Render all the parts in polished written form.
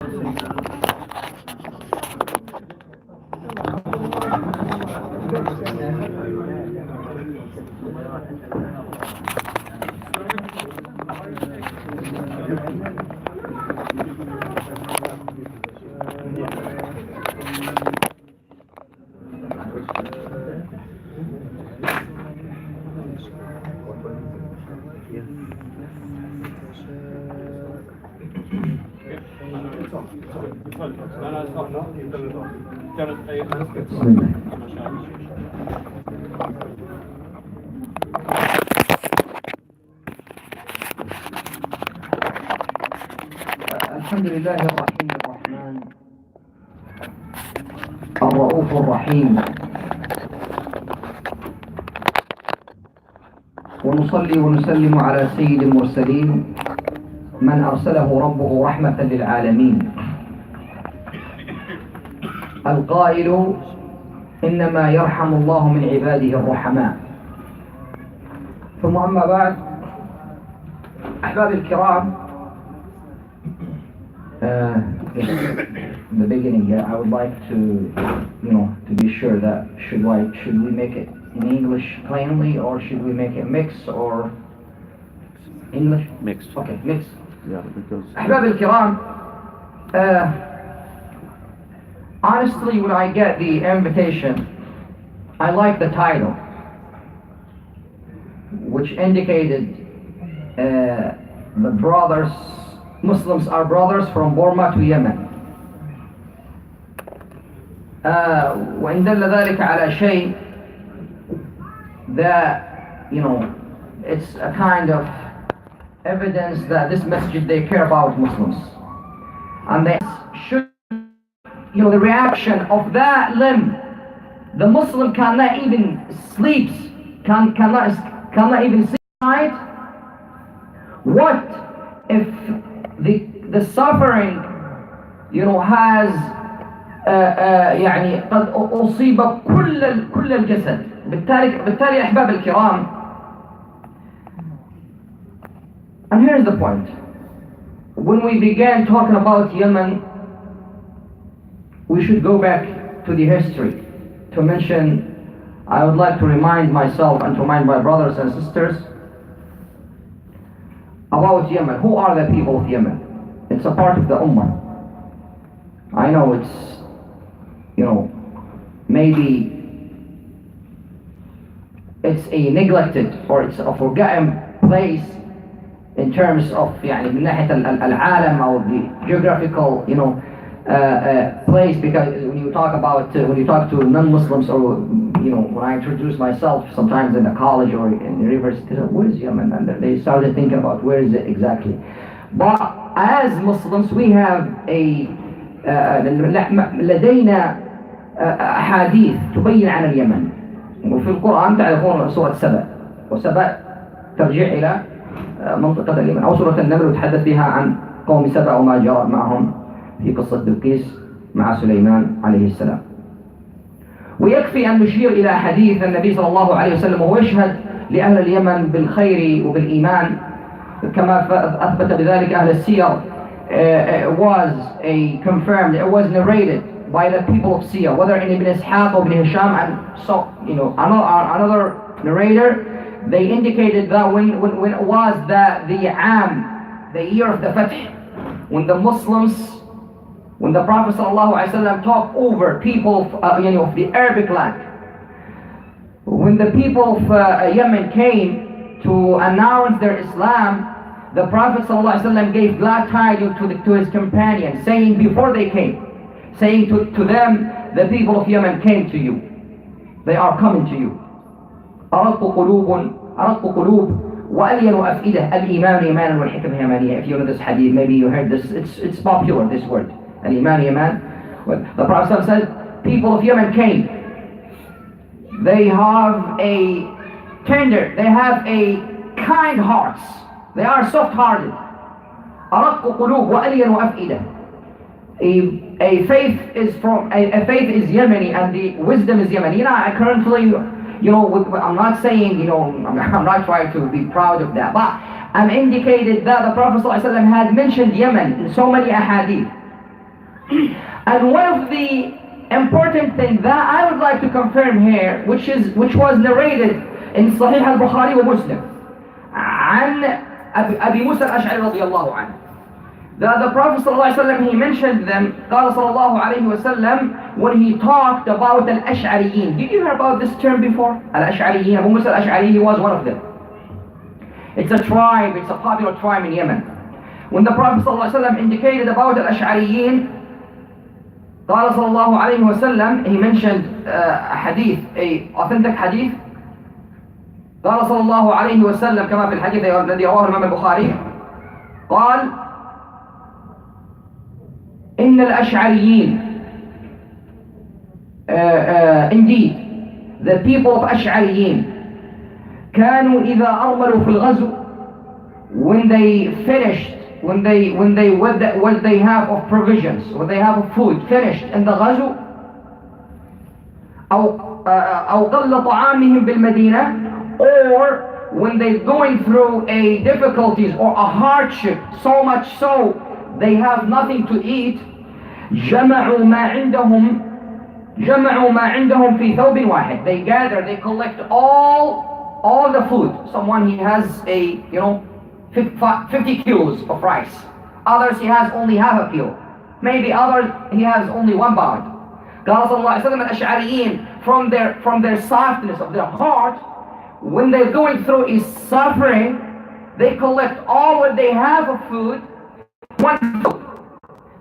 الحمد لله الرحيم الرحمن الرؤوف الرحيم، ونصلي ونسلم على سيد المرسلين من أرسله ربه رحمة للعالمين، القائل إنما يرحم الله من عباده الرحماء. ثم أما بعد، أحباب الكرام، in the beginning here, I would like to be sure that should we make it in English plainly, or should we make it mix, or English? Mixed. Okay, mix. Yeah, because... أحباب الكرام, honestly, when I get the invitation, I like the title, which indicated the brothers, Muslims are brothers from Burma to Yemen. وإن دل ذلك على شيء that, it's a kind of evidence that this masjid, they care about Muslims. And they should, the reaction of that limb, the Muslim cannot even sleep, cannot even sleep at night. What if the suffering, has قد أصيب كل الجسد. بالتالي أحباب الكرام, and here's the point. When we began talking about Yemen, we should go back to the history to mention. I would like to remind myself and to remind my brothers and sisters about Yemen. Who are the people of Yemen? It's a part of the Ummah. I know it's, maybe it's a neglected or it's a forgotten place in terms of من ناحية العالم or the geographical, place, because when you talk to non-Muslims, or when I introduce myself sometimes in a college or in the university, they say, where is Yemen? And they started thinking about where is it exactly. But as Muslims, we have لدينا أحاديث تبين عن اليمن، وفي القرآن تعرفون سورة سبأ، وسبأ ترجع إلى منطقة اليمن، أو سورة النمل وتحدث فيها عن قوم سبأ وما جرى معهم في قصة بلقيس مع سليمان عليه السلام. ويكفي أن نشير إلى حديث النبي صلى الله عليه وسلم وهو يشهد لأهل اليمن بالخير وبالإيمان، كما أثبت بذلك أهل السير. It was narrated by the people of Siyar, whether in Ibn Ishaq or Ibn Hisham, and so, another narrator, they indicated that when it was the year of the Fath, when the Prophet ﷺ talked over people of the Arabic land, when the people of Yemen came to announce their Islam, the Prophet ﷺ gave glad tidings to his companions, saying before they came, saying to them, the people of Yemen came to you, they are coming to you. أرق قلوب وألين أفئدة الإيمان إيمانا والحكمة يمانية. If you know this hadith, maybe you heard this. It's popular, this word, al-Iman Yaman. The Prophet said, people of Yemen came. They have a kind hearts. They are soft-hearted. أرق قلوب وألين أفئدة. A faith is Yemeni, and the wisdom is Yemeni. I currently, I'm not saying, I'm not trying to be proud of that, but I'm indicated that the Prophet ﷺ had mentioned Yemen in so many ahadith. And one of the important things that I would like to confirm here, which was narrated in Sahih al-Bukhari wa Muslim, عن أبي موسى الأشعري رضي الله عنه, that the Prophet ﷺ, he mentioned them, قال صلى الله عليه وسلم, when he talked about al-Ash'ariyin. Did you hear about this term before? Al-Ash'ariyin. Abu Musa al-Ash'ari, he was one of them. It's a tribe, it's a popular tribe in Yemen. When the Prophet ﷺ indicated about al-Ash'ariyin, قال صلى الله عليه وسلم, he mentioned a hadith, a authentic hadith. قال صلى الله عليه وسلم كما في الحديث الذي رواه الإمام البخاري, قال إن الأشعريين, indeed the people of Ash'ariyin, كانوا إذا أرملوا في الغزو, when they finished, what they have of provisions, what they have of food finished in the غزو, أو قل طعامهم بالمدينة, or when they're going through a difficulties or a hardship, so much so they have nothing to eat, جمعوا ما عندهم في ثوب واحد. They gather, they collect all the food. Someone, he has 50 kilos of rice. Others, he has only half a kilo. Maybe others, he has only 1 pound. قال صلى الله عليه وسلم, الأشعريين, from their softness of their heart, when they're going through is suffering, they collect all what they have of food, one food,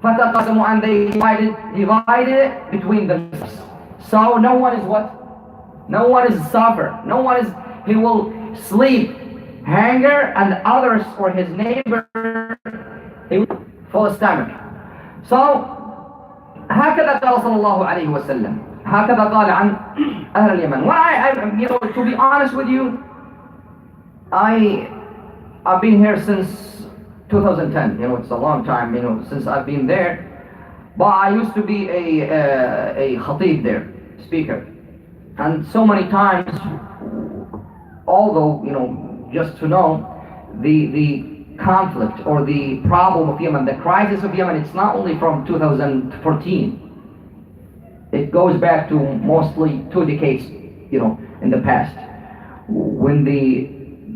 and they divide it between themselves. So no one is what? No one is suffer. No one is, he will sleep, hunger, and others or his neighbor, he will full stomach. So هكذا قال صلى الله عليه وسلم. هكذا قال عن أهل اليمن. When to be honest with you, I've been here since 2010. It's a long time, since I've been there. But I used to be a khatib there, speaker. And so many times, although, just to know, the conflict or the problem of Yemen, the crisis of Yemen, it's not only from 2014. It goes back to mostly 2 decades, in the past, when the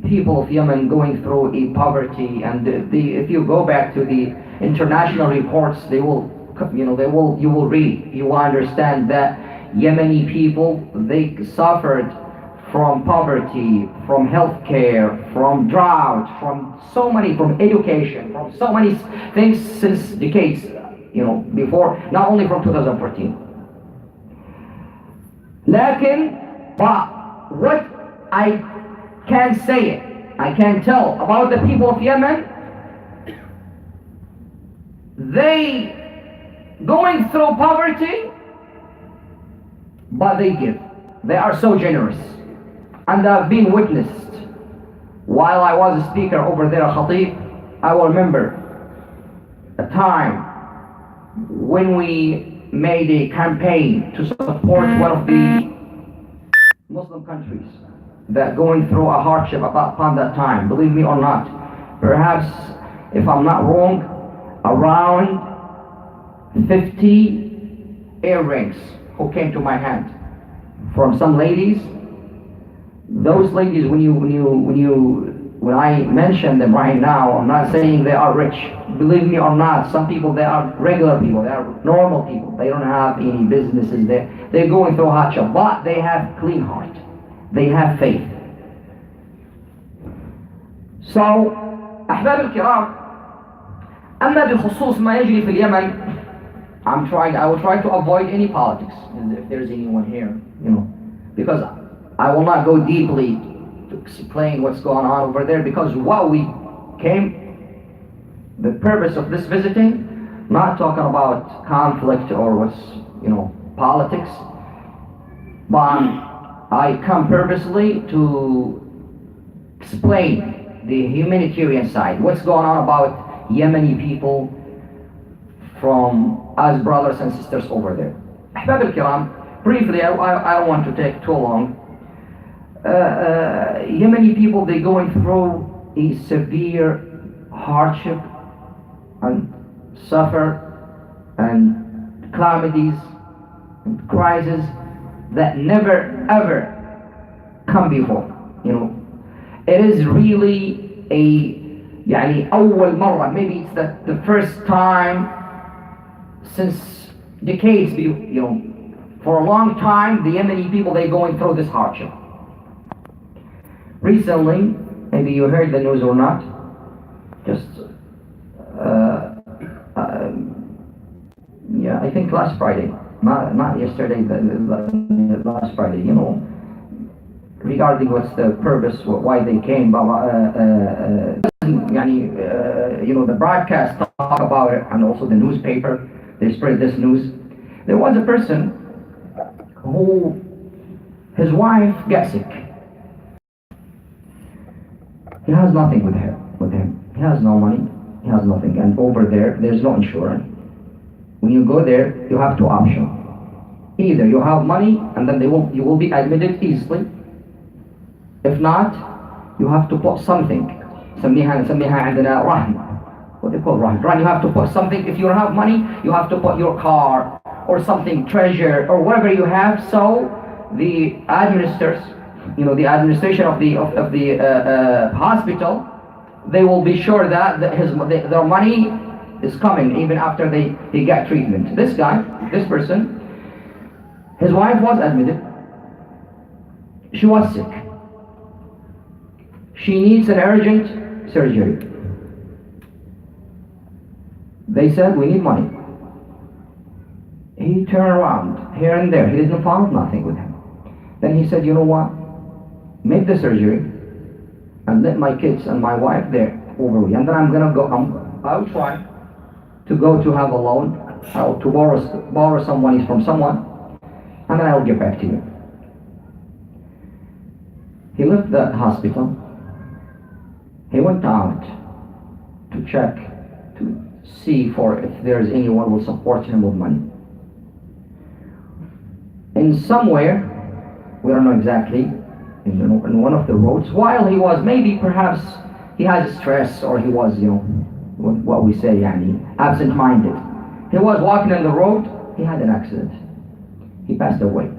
people of Yemen going through a poverty, and if you go back to the international reports, you will read, you will understand that Yemeni people, they suffered from poverty, from healthcare, from drought, from education, from so many things since decades, before, not only from 2014. But what I can say, I can tell about the people of Yemen, they going through poverty, but they give. They are so generous. And I've been witnessed while I was a speaker over there, a khatib. I will remember a time when we made a campaign to support one of the Muslim countries that going through a hardship upon that time. Believe me or not, perhaps, if I'm not wrong, around 50 earrings who came to my hand from some ladies. Those ladies, when I mention them right now, I'm not saying they are rich. Believe me or not, some people, they are regular people, they are normal people. They don't have any businesses there. They're going through hardship, but they have clean heart. They have faith. So, أحباب الكرام, أما بخصوص ما يجري في اليمن, I will try to avoid any politics, if there's anyone here, because I will not go deeply to explain what's going on over there, because what we came, the purpose of this visiting, not talking about conflict or what's, politics, but I come purposely to explain the humanitarian side, what's going on about Yemeni people from us brothers and sisters over there. أحباب الكرام, briefly, I don't want to take too long. Yemeni people, they're going through a severe hardship and suffer, and and calamities and crises that never ever come before. It is really أول مرة, maybe it's the first time since decades, for a long time, the Yemeni people, they're going through this hardship. Recently, maybe you heard the news or not, just, I think last Friday, not yesterday, last Friday, regarding what's the purpose, why they came, the broadcast talk about it, and also the newspaper, they spread this news. There was a person who, his wife got sick. He has nothing with him. He has no money, he has nothing, and over there's no insurance. When you go there, you have two options. Either you have money, and then you will be admitted easily. If not, you have to put something. نسميها عندنا رهن. What they call رهن. You have to put something. If you don't have money, you have to put your car or something, treasure or whatever you have. So the administrators, the administration of the hospital, they will be sure that their money is coming even after they get treatment. This person, his wife was admitted. She was sick. She needs an urgent surgery. They said, we need money. He turned around here and there. He didn't find nothing with him. Then he said, you know what? Make the surgery and let my kids and my wife there over me. And then I'm gonna go. I'll try to go to have a loan, to borrow some money from someone, and then I'll get back to you. He left the hospital. He went out to check, to see for if there's anyone who will support him with money. In somewhere, we don't know exactly, in one of the roads, while he was, maybe perhaps he had stress, or he was, what we say, absent-minded. He was walking on the road, he had an accident. He passed away.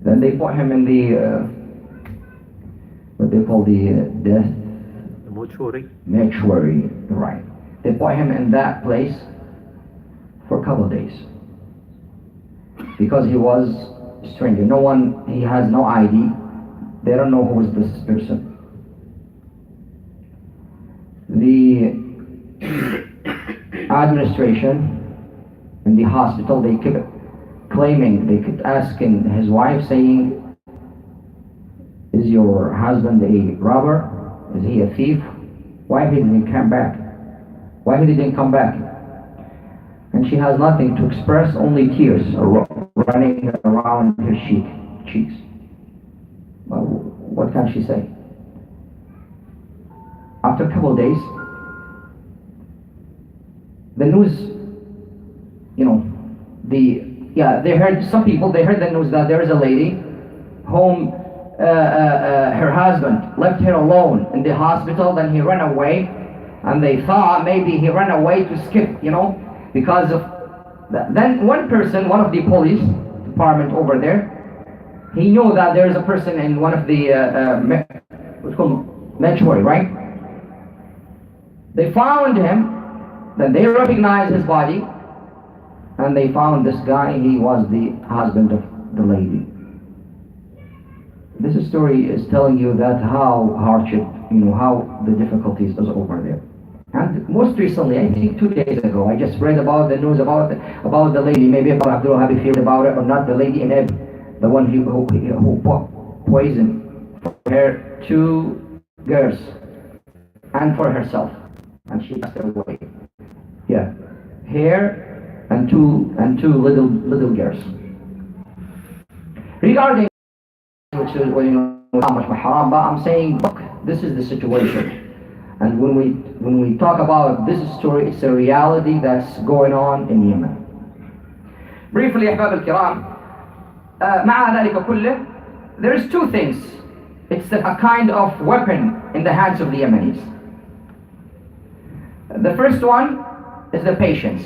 Then they put him in the, what they call the death? Mortuary, right. They put him in that place for a couple of days. Because he was a stranger. He has no ID. They don't know who is this person. The administration in the hospital, they kept claiming, they kept asking his wife, saying, is your husband a robber? Is he a thief? Why he didn't come back? Why he didn't come back? And she has nothing to express, only tears are running around her cheeks. Well, what can she say? After a couple of days, the news, they heard, some people, they heard the news that there is a lady whom her husband left her alone in the hospital, then he ran away, and they thought maybe he ran away to skip, because of that. Then one of the police department over there, he knew that there is a person in one of the what's called mortuary, right? They found him, then they recognized his body, and they found this guy. He was the husband of the lady. This story is telling you that how hardship, how the difficulties is over there. And most recently, I think 2 days ago, I just read about the news about the lady. Maybe about Abdul Wahab, if you heard about it or not. The lady in Eb, the one who put poison for her 2 girls and for herself, and she passed away. Yeah, her and two little girls. Regarding which is how much haram, but I'm saying, look, this is the situation. And when we talk about this story, it's a reality that's going on in Yemen. Briefly, أحباب الكرام, مع ذلك كله, there's 2 things. It's a kind of weapon in the hands of the Yemenis. The first one is the patience.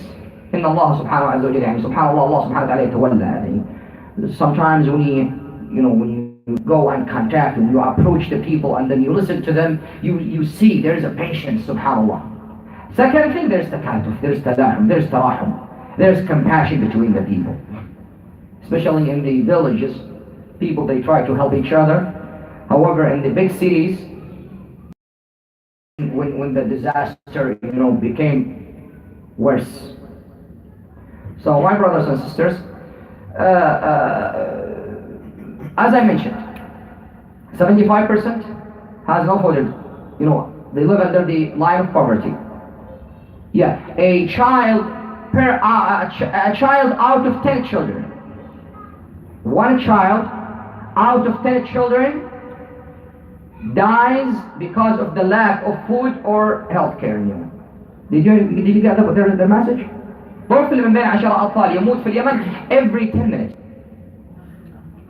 إن الله سبحانه عز وجل يعني سبحان الله الله سبحانه وتعالى يتولى يعني sometimes when you go and contact and you approach the people and then you listen to them you see there's a patience subhanallah. Second thing, there's takatuf, there's tadahum, there's tarahum, there's compassion between the people, especially in the villages. People, they try to help each other. However, in the big cities, when the disaster became worse. So my brothers and sisters, as I mentioned, 75% has no food. They live under the line of poverty. Yeah, a child out of 10 children. One child out of 10 children dies because of the lack of food or health care in Yemen. Did you get the message? طفل من بين 10 أطفال يموت في اليمن every 10 minutes.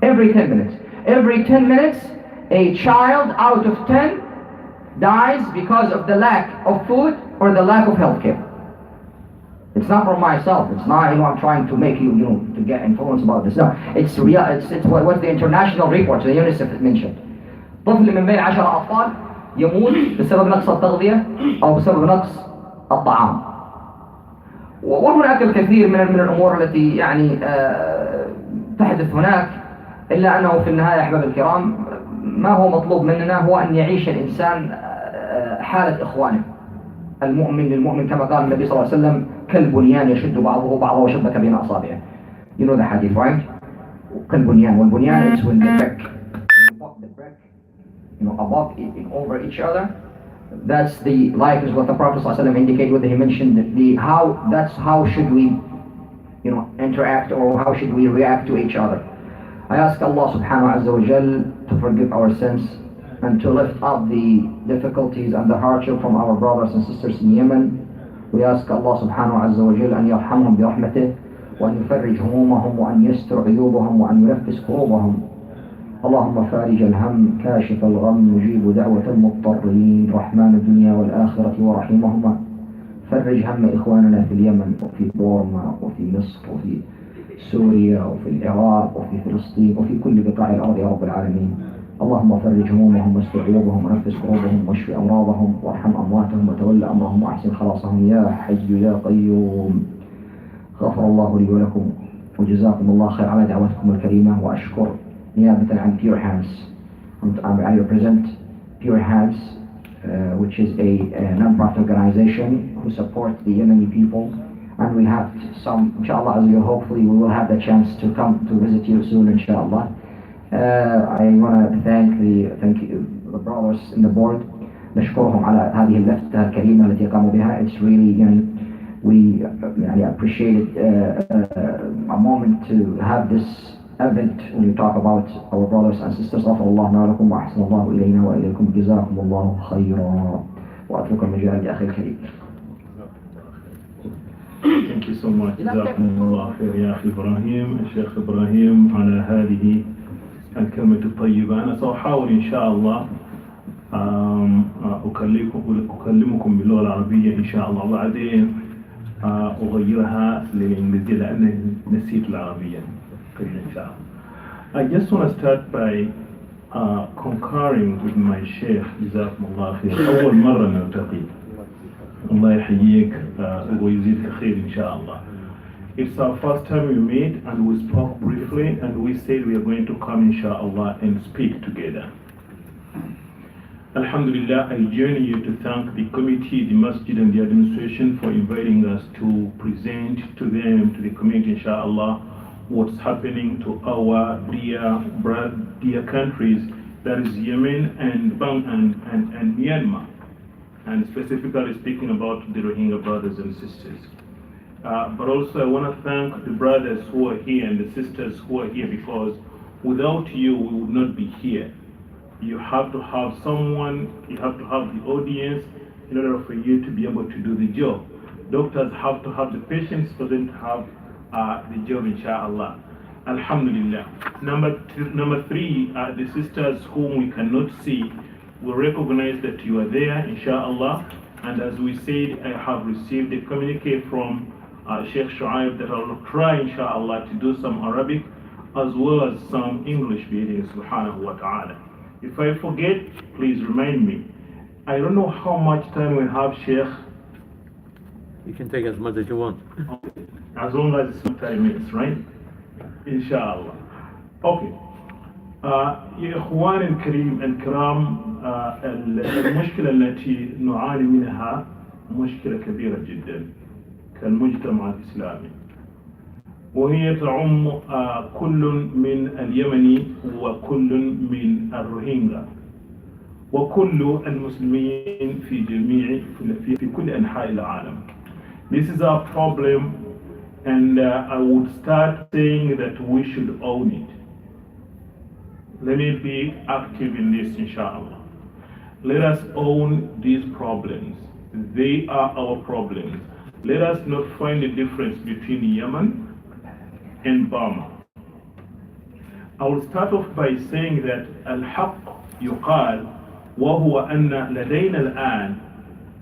Every 10 minutes. Every 10 minutes, a child out of 10 dies because of the lack of food or the lack of health care. It's not from myself. It's not, I'm trying to make you, to get influence about this. No, it's real. It's what the international reports, the UNICEF mentioned. طفل من بين 10 أطفال يموت بسبب نقص التغذية أو بسبب نقص الطعام. وهناك الكثير من الأمور التي تحدث هناك، إلا أنه في النهاية أحباب الكرام ما هو مطلوب مننا هو أن يعيش الإنسان حالة إخوانه. المؤمن للمؤمن كما قال النبي صلى الله عليه وسلم كالبنيان يشد بعضه بعضا وشبك بين أصابعه. You know the hadith, right? كالبنيان. والبنيان is when the brick, when you put the brick, above over each other. That's the likeness what the Prophet sallallahu alaihi wasallam indicated when he mentioned that's how should we interact or how should we react to each other. I ask Allah subhanahu wa ta'ala to forgive our sins and to lift up the difficulties and the hardship from our brothers and sisters in Yemen. We ask Allah subhanahu wa ta'ala أن يرحمهم برحمته وأن يفرج همومهم وأن يستر عيوبهم وأن ينفس كروبهم. اللهم فارج الهم كاشف الغم مجيب دعوة المضطرين رحمن الدنيا والآخرة ورحيمهما. فرج هم إخواننا في اليمن وفي بورما وفي مصر وفي سوريا وفي العراق وفي فلسطين وفي كل بقاع الأرض يا رب العالمين. اللهم فرج همومهم واستر عيوبهم ونفس كروبهم واشف أمراضهم وارحم أمواتهم وتول أمرهم وأحسن خلاصهم يا حي يا قيوم. غفر الله لي ولكم وجزاكم الله خير على دعوتكم الكريمة. وأشكر نيابة عن Pure Hands. I represent Pure Hands, which is a non-profit organization who supports the Yemeni people, and we have some, inshallah, as you hopefully we will have the chance to come to visit you soon, inshallah. I want to thank the brothers in the board. نشكرهم على هذه اللفتة الكريمة التي قاموا بها. It's really, we appreciate a moment to have this event when you talk about our brothers and sisters. غفر الله لنا ولكم وأحسن الله إلينا وإليكم جزاكم الله خيرا. وأترك المجال لأخي الكريم. Thank you so much. جزاكم الله خير يا أخي إبراهيم. الشيخ إبراهيم على هذه الكلمة الطيبة. أنا سأحاول إن شاء الله أكلمكم باللغة العربية إن شاء الله، وبعدين أغيرها للإنجليزية لأني نسيت العربية قليلا إن شاء الله. I just want to start by concurring with my sheikh جزاكم الله خير. أول مرة نلتقي. الله يحييك ويزيدك خير إن شاء الله. It's our first time we met and we spoke briefly and we said we are going to come inshallah and speak together. Alhamdulillah, I join you to thank the committee, the masjid and the administration for inviting us to present to them, to the community inshallah, what's happening to our dear countries, that is Yemen and Myanmar, and specifically speaking about the Rohingya brothers and sisters. But also I want to thank the brothers who are here and the sisters who are here, because without you we would not be here. You have to have someone, you have to have the audience in order for you to be able to do the job. Doctors have to have the patients for them to have the job, inshallah. Alhamdulillah. Number three, the sisters whom we cannot see, we recognize that you are there, inshallah. And as we said, I have received a communique from Sheikh Shuaib, that I will try inshallah to do some Arabic as well as some English reading, subhanahu wa ta'ala. If I forget, please remind me. I don't know how much time we have, Sheikh. You can take as much as you want. As long as it's 5 minutes, right? Inshallah. Okay. يا إخواني الكرام المشكلة التي نعاني منها مشكلة كبيرة جدا كالمجتمع الإسلامي، وهي تعم كل من اليمني وكل من الروهينجا وكل المسلمين في كل أنحاء العالم. This is our problem, and I would start saying that we should own it. Let me be active in this, inshallah. Let us own these problems. They are our problems. Let us not find a difference between Yemen and Burma. I will start off by saying that الحق يقال وهو أن لدينا الآن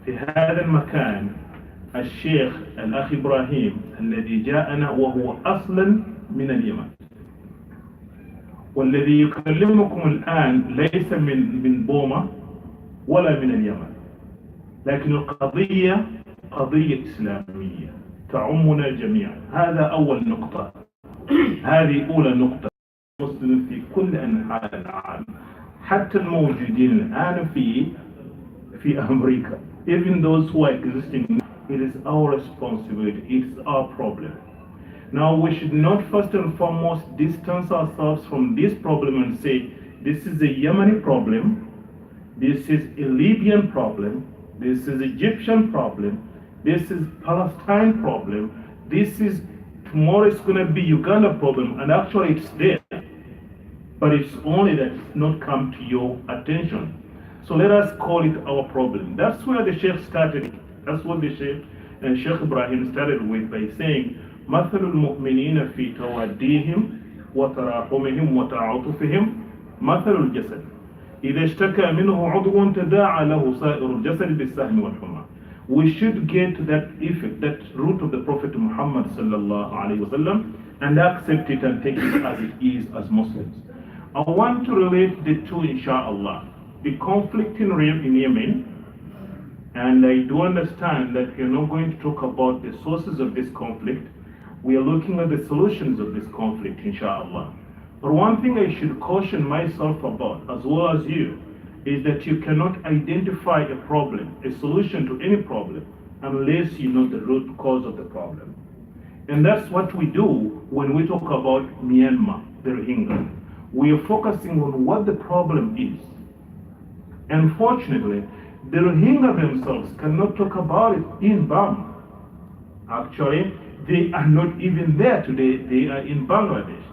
في هذا المكان الشيخ الأخ إبراهيم الذي جاءنا وهو أصلا من اليمن، والذي يكلمكم الآن ليس من بوما ولا من اليمن، لكن القضية قضية إسلامية تعمنا جميعا. هذا أول نقطة. هذه أولى نقطة. مسلم في كل أنحاء العالم، حتى الموجودين الآن في أمريكا. Even those who are existing, it is our responsibility, it is our problem. Now we should not first and foremost distance ourselves from this problem and say, this is a Yemeni problem, this is a Libyan problem, this is Egyptian problem, this is Palestine problem, this is tomorrow it's going to be Uganda problem, and actually it's there. But it's only that it's not come to your attention. So let us call it our problem. That's where the Sheikh started. That's what the Sheikh Ibrahim started with by saying, مثل المؤمنين في تواديهم وتراحمهم وتعاطفهم مثل الجسد إذا اشتكى منه عضو تداعى له سائر الجسد بالسهم والحمى. We should get to that effect, that root of the Prophet Muhammad sallallahu alaihi wasallam, and accept it and take it as it is as Muslims. I want to relate the two, inshallah. The conflict in Yemen, and I do understand that we are not going to talk about the sources of this conflict. We are looking at the solutions of this conflict, inshallah. But one thing I should caution myself about, as well as you, is that you cannot identify a problem, a solution to any problem, unless you know the root cause of the problem. And that's what we do when we talk about Myanmar, the Rohingya. We are focusing on what the problem is. Unfortunately, the Rohingya themselves cannot talk about it in Burma. Actually, they are not even there today, they are in Bangladesh.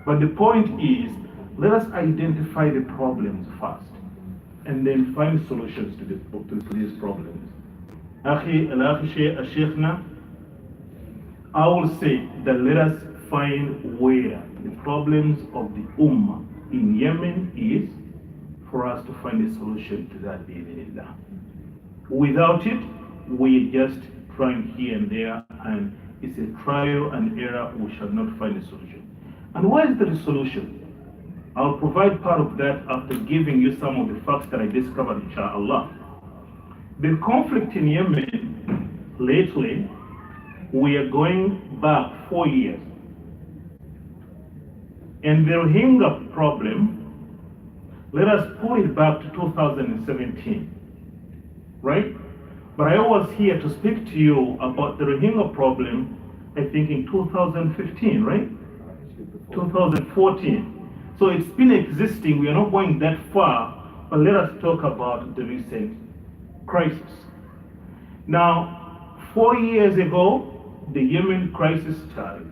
But the point is, let us identify the problems first, and then find solutions to these problems. Sheikhna, I will say that let us find where the problems of the Ummah in Yemen is, for us to find a solution to that bi'idhnillah. Without it, we are just trying here and there, and it's a trial and error. We shall not find a solution. And where is the solution? I'll provide part of that after giving you some of the facts that I discovered, inshallah. The conflict in Yemen, lately, we are going back 4 years. And the Rohingya problem, let us pull it back to 2017, right? But I was here to speak to you about the Rohingya problem, I think in 2015, right? 2014. So it's been existing, we are not going that far, but let us talk about the recent crisis. Now, 4 years ago, the Yemen crisis started.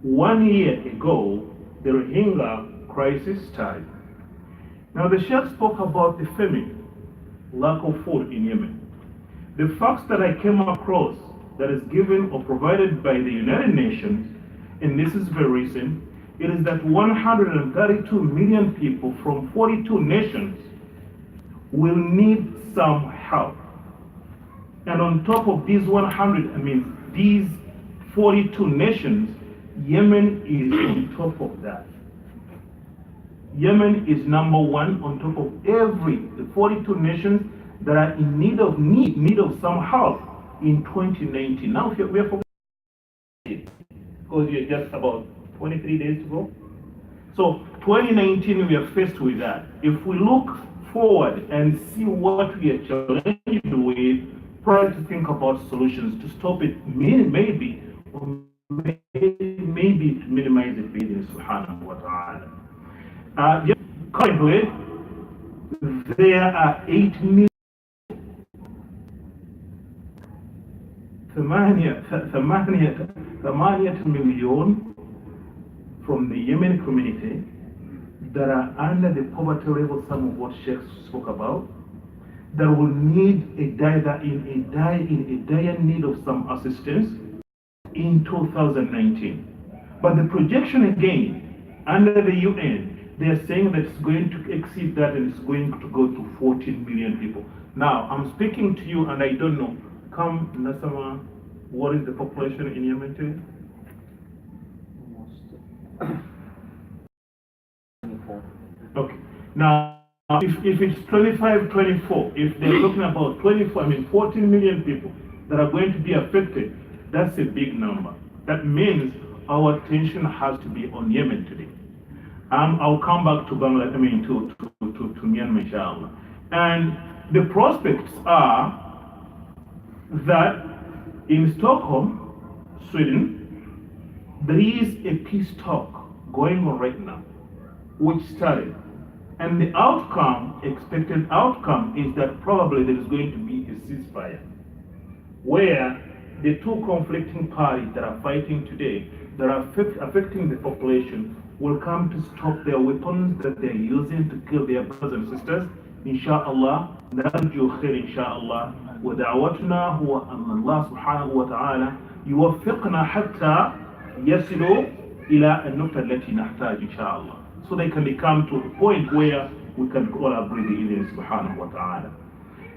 1 year ago, the Rohingya crisis started. Now, the Sheikh spoke about the famine, lack of food in Yemen. The facts that I came across that is given or provided by the United Nations, and this is very recent, it is that 132 million people from 42 nations will need some help. And on top of these 100, these 42 nations, Yemen is on top of that. Yemen is number one on top of the 42 nations that are in need of some help in 2019. Now we are forgetting because we are just about 23 days to go. So 2019 we are faced with that. If we look forward and see what we are challenged with, try to think about solutions to stop it, maybe to minimize it, subhanahu wa ta'ala. Currently, there are 8 million from the Yemen community that are under the poverty level, some of what Sheikh spoke about, that will need in a dire need of some assistance in 2019. But the projection again, under the UN, they are saying that it's going to exceed that and it's going to go to 14 million people. Now, I'm speaking to you and I don't know, come Nasama, what is the population in Yemen today? Okay. Now, if it's 25, 24, if they're talking about 14 million people that are going to be affected, that's a big number. That means our attention has to be on Yemen today. I'll come back to Bangladesh, to Myanmar, inshallah. And the prospects are that in Stockholm, Sweden, there is a peace talk going on right now, which started. And the expected outcome is that probably there is going to be a ceasefire, where the two conflicting parties that are fighting today, that are affecting the population, will come to stop their weapons that they're using to kill their brothers and sisters. Insha'Allah, narju khair insha'Allah, wa da'watuna huwa an Allah subhanahu wa ta'ala yuwaffiqna hatta yasilu ila an-nuqta allati nahtaj insha'Allah. So they can come to a point where we can all agree with Allah subhanahu wa ta'ala.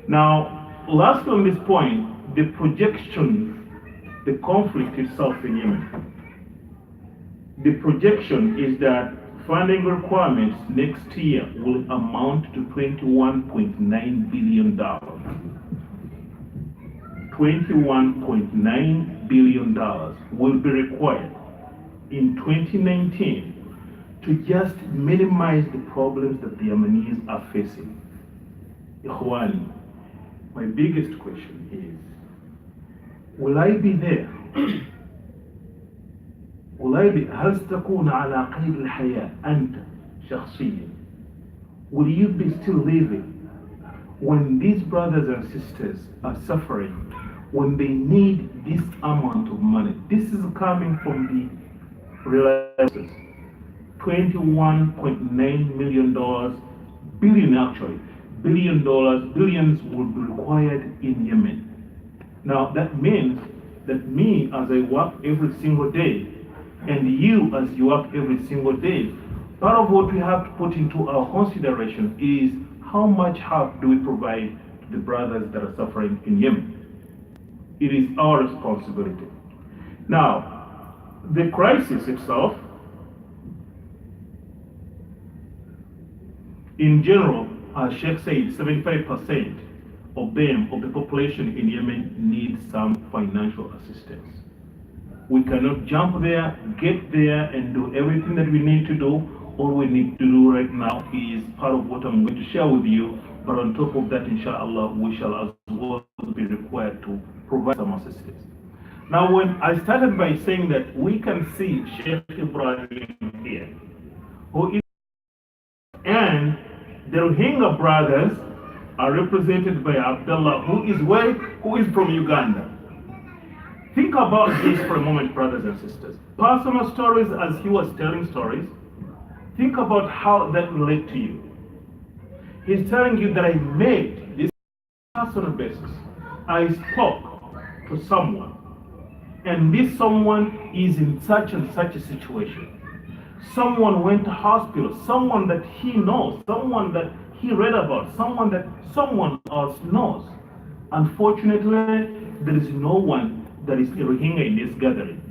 Now, last on this point, the projection, the conflict itself in Yemen. The projection is that funding requirements next year will amount to $21.9 billion. $21.9 billion will be required in 2019 to just minimize the problems that the Yemenis are facing. Ikhwani, my biggest question is, will I be there? هل ستكون على قيد الحياة أنت شخصيا? Will you be still living when these brothers and sisters are suffering, when they need this amount of money? This is coming from the realizers. $21.9 million, billions will be required in Yemen. Now that means that me, as I work every single day, and you as you work every single day, part of what we have to put into our consideration is how much help do we provide to the brothers that are suffering in Yemen. It is our responsibility. Now, the crisis itself, in general, as Sheikh said, 75% of the population in Yemen needs some financial assistance. We cannot jump there, get there, and do everything that we need to do. All we need to do right now is part of what I'm going to share with you. But on top of that, inshallah, we shall as well be required to provide some assistance. Now, when I started by saying that we can see Sheikh Ibrahim here, who is, and the Rohingya brothers are represented by Abdullah, who is from Uganda. Think about this for a moment, brothers and sisters. Personal stories, as he was telling stories, think about how that relate to you. He's telling you that I made this personal basis. I spoke to someone, and this someone is in such and such a situation. Someone went to hospital, someone that he knows, someone that he read about, someone that someone else knows. Unfortunately, there is no one that is a Rohingya in this gathering.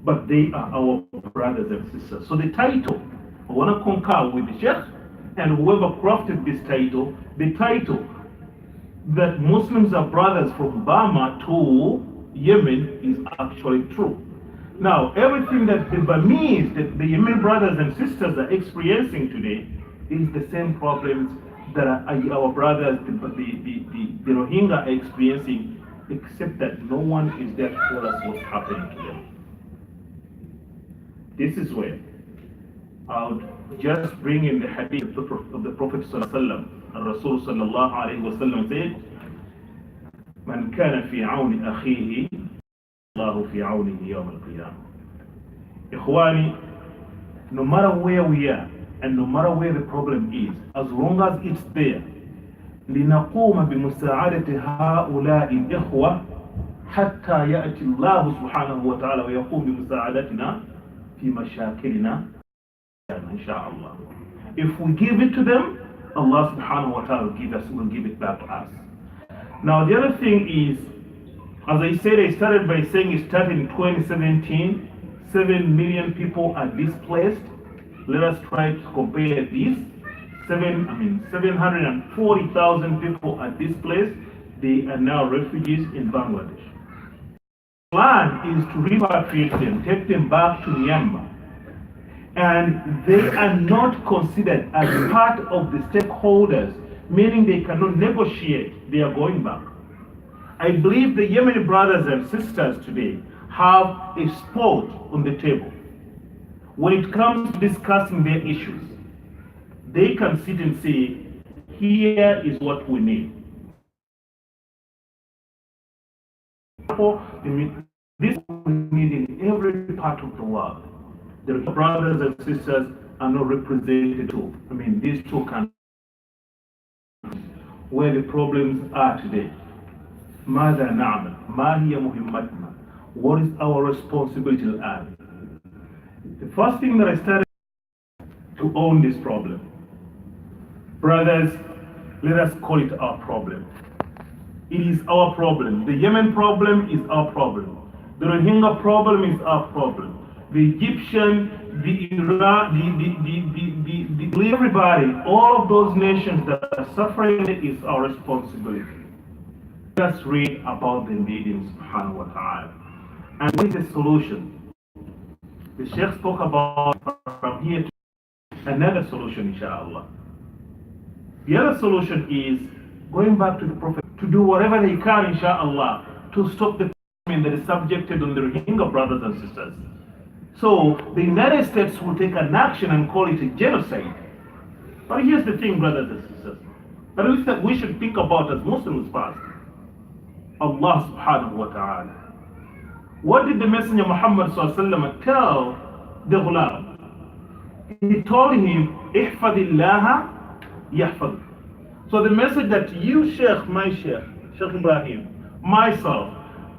but they are our brothers and sisters. So the title, I want to concur with the Sheikh and whoever crafted this title, the title that Muslims are brothers from Burma to Yemen is actually true. Now, everything that the Burmese, that the Yemen brothers and sisters are experiencing today is the same problems that our brothers, the Rohingya are experiencing, except that no one is there to tell us what's happening to them. This is where I would just bring in the hadith of the Prophet Sallallahu Rasul Sallallahu Alaihi Wasallam said, Man kana fi awni akhihi, Allahu fi awnihi yawm al-qiyamah. Ikhwani, no matter where we are and no matter where the problem is, as long as it's there, لنقوم بمساعدة هؤلاء الإخوة حتى يأتي الله سبحانه وتعالى ويقوم بمساعدتنا في مشاكلنا إن شاء الله. If we give it to them, Allah subhanahu wa ta'ala will give it back to us. Now the other thing is, as I said, I started by saying it started in 2017, 7 million people are displaced. Let us try to compare this. 740,000 people are displaced. They are now refugees in Bangladesh. The plan is to repatriate them, take them back to Myanmar. And they are not considered as part of the stakeholders, meaning they cannot negotiate. They are going back. I believe the Yemeni brothers and sisters today have a spot on the table. When it comes to discussing their issues, they can sit and say, here is what we need. This we need in every part of the world. The brothers and sisters are not represented too. These two countries where the problems are today. ماذا نعمل؟ ما هي مهمتنا? What is our responsibility الآن? The first thing that I started to own this problem. Brothers, let us call it our problem. It is our problem. The Yemen problem is our problem. The Rohingya problem is our problem. The Egyptian, the Iraq, everybody, all of those nations that are suffering is our responsibility. Let us read about the leading subhanahu wa ta'ala. And what is the solution? The Sheikh spoke about from here to another solution, inshallah. The other solution is going back to the Prophet to do whatever they can, inshallah, to stop the pain that is subjected on the Rohingya brothers and sisters. So the United States will take an action and call it a genocide. But here's the thing, brothers and sisters, that we should think about as Muslims first. Allah subhanahu wa ta'ala. What did the Messenger Muhammad sallallahu alaihi wasallam tell the ghulam? He told him, ihfadillaha yahfad. So the message that you, Sheikh, my Sheikh Ibrahim, myself,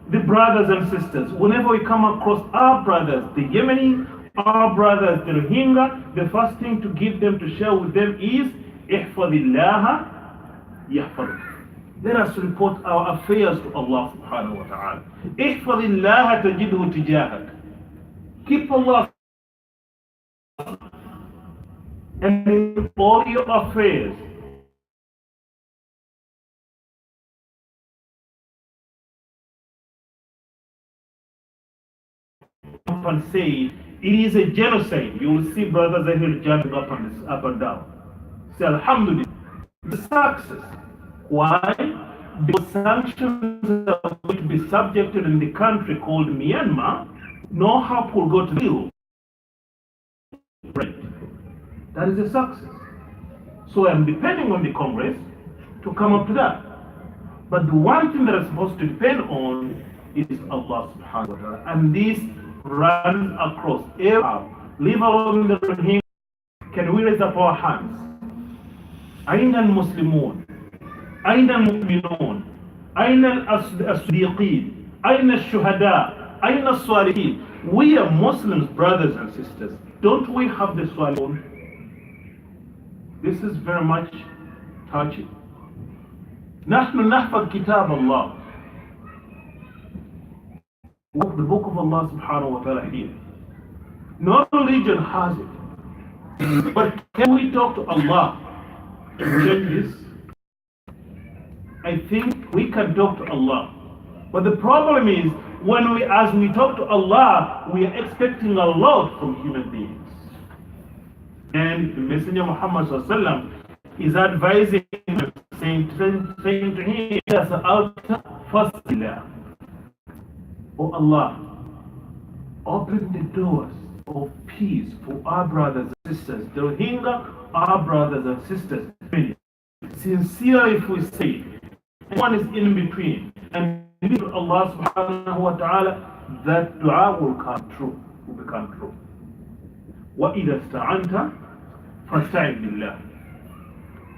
the brothers and sisters, whenever we come across our brothers, the Yemeni, our brothers, the Rohingya, the first thing to give them, to share with them is, ihfadillaha yahfad. Let us report our affairs to Allah subhanahu wa ta'ala. Ihfadillaha tajidhu tijahak. Keep Allah and in all your affairs. And say it is a genocide. You will see brothers and sisters jumping up and down. Say Alhamdulillah. The success. Why? Because sanctions are going to be subjected in the country called Myanmar. No help will go to you. Right. That is a success. So I'm depending on the Congress to come up to that. But the one thing that I'm supposed to depend on is Allah subhanahu wa ta'ala. And this runs across every, leave alone the Rohingya. Can we raise up our hands? أين المسلمون؟ أين المؤمنون؟ أين الصديقين؟ أين الشهداء؟ أين الصالحين? We are Muslims, brothers and sisters. Don't we have the Salihun? This is very much touching. نحن نحفظ كتاب الله. The book of Allah subhanahu wa ta'ala here. No religion has it. But can we talk to Allah to change this? I think we can talk to Allah. But the problem is, as we talk to Allah, we are expecting a lot from human beings. And the Messenger Muhammad SAW is advising him, saying to him, first, oh Allah, open the doors of peace for our brothers and sisters. The Rohingya, our brothers and sisters. Sincerely, if we say, one is in between, and Allah subhanahu wa ta'ala, that dua will come true, will become true. وَإِذَا اسْتَعَنْتَ فَاسْتَعِنْ بِاللَّهِ.